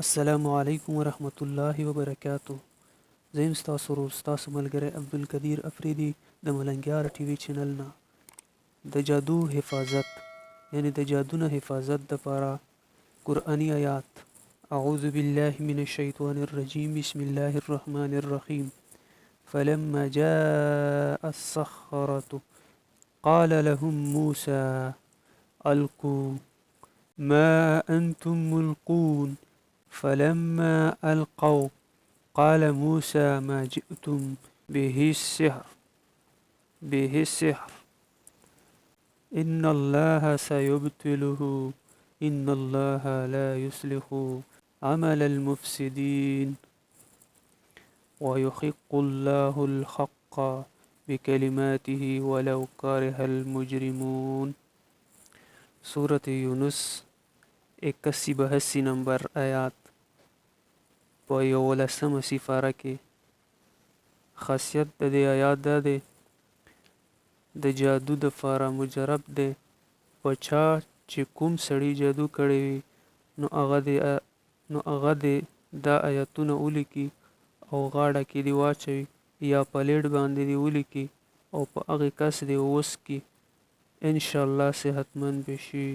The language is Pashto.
السلام علیکم ورحمت الله وبرکاتو. زه یم ستاسو ورور ستاسو ملګری عبدالقدیر افریدي د ملنګیار ټي وي چینل نه. د جادو حفاظت یعنی د جادو نه حفاظت دپاره قرآني آیات. اعوذ بالله من الشیطان الرجیم بسم الله الرحمن الرحیم فلما جاء السحرة قال لهم موسى ألقوا ما أنتم ملقون فلما ألقوا قال موسى ما جئتم به السحر إن الله سيبطله إن الله لا يصلح عمل المفسدين ويحق الله الحق بكلماته ولو كره المجرمون. سورة یونس 81 نمبر آیات په 11مه سپاره کې. خاصیت د دې آیات دا دی د جادو دپاره مجرب دی. په چا چې کوم سړي جادو کړی وي نو هغه دې دا آیاتونه ولیکي او غاړه کې دې واچوي یا پلیټ باندې دې ولیکي او په هغې کس دې ووسکي، انشاءالله صحتمند به شي.